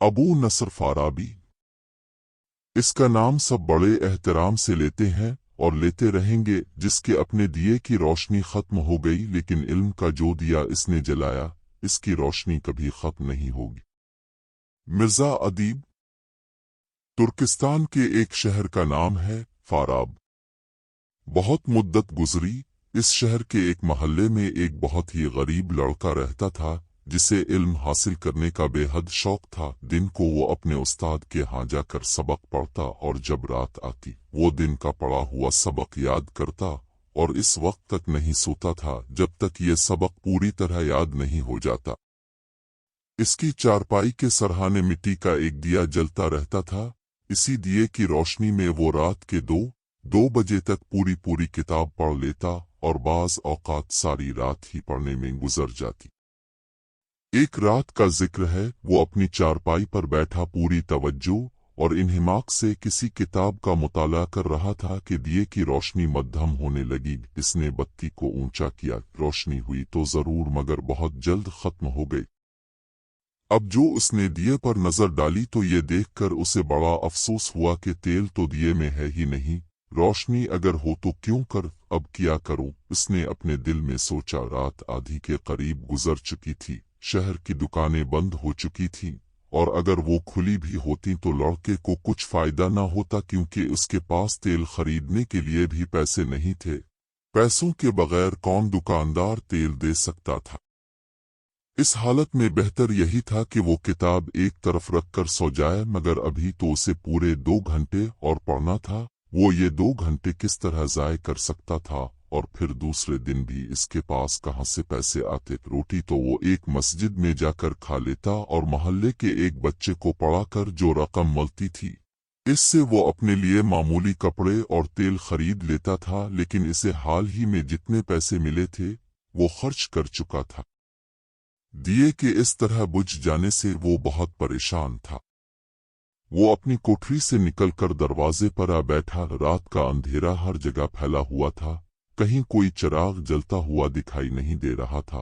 अबू नसर फाराबी। इसका नाम सब बड़े एहतराम से लेते हैं और लेते रहेंगे, जिसके अपने दिए की रोशनी खत्म हो गई, लेकिन इल्म का जो दिया इसने जलाया, इसकी रोशनी कभी खत्म नहीं होगी। मिर्जा अदीब। तुर्किस्तान के एक शहर का नाम है फाराब। बहुत मुद्दत गुजरी, इस शहर के एक महल्ले में एक बहुत ही गरीब लड़का रहता था, जिसे इल्म हासिल करने का बेहद शौक था। दिन को वो अपने उस्ताद के यहाँ जाकर सबक पढ़ता और जब रात आती वो दिन का पढ़ा हुआ सबक याद करता और इस वक्त तक नहीं सोता था जब तक ये सबक पूरी तरह याद नहीं हो जाता। इसकी चारपाई के सरहाने मिट्टी का एक दिया जलता रहता था। इसी दिए की रोशनी में वो रात के दो बजे तक पूरी किताब पढ़ लेता और बाज औकात सारी रात ही पढ़ने में गुजर जाती। एक रात का जिक्र है, वो अपनी चारपाई पर बैठा पूरी तवज्जो और इन्हिमाक से किसी किताब का मुताला कर रहा था कि दिए की रोशनी मध्यम होने लगी। इसने बत्ती को ऊंचा किया, रोशनी हुई तो जरूर मगर बहुत जल्द खत्म हो गई। अब जो उसने दिए पर नजर डाली तो ये देखकर उसे बड़ा अफसोस हुआ कि तेल तो दिए में है ही नहीं, रोशनी अगर हो तो क्यों कर, अब क्या करूं। उसने अपने दिल में सोचा। रात आधी के करीब गुजर चुकी थी, शहर की दुकानें बंद हो चुकी थीं और अगर वो खुली भी होती तो लड़के को कुछ फायदा न होता, क्योंकि उसके पास तेल खरीदने के लिए भी पैसे नहीं थे। पैसों के बगैर कौन दुकानदार तेल दे सकता था। इस हालत में बेहतर यही था कि वो किताब एक तरफ रखकर सो जाए, मगर अभी तो उसे पूरे 2 घंटे और पढ़ना था। वो ये 2 घंटे किस तरह ज़ाय कर सकता था, और फिर दूसरे दिन भी इसके पास कहाँ से पैसे आते। रोटी तो वो एक मस्जिद में जाकर खा लेता और मोहल्ले के एक बच्चे को पढ़ाकर जो रकम मिलती थी इससे वो अपने लिए मामूली कपड़े और तेल खरीद लेता था। लेकिन इसे हाल ही में जितने पैसे मिले थे वो खर्च कर चुका था। दिए के इस तरह बुझ जाने से वो बहुत परेशान था। वो अपनी कोठरी से निकलकर दरवाजे पर आ बैठा। रात का अंधेरा हर जगह फैला हुआ था, कहीं कोई चिराग जलता हुआ दिखाई नहीं दे रहा था।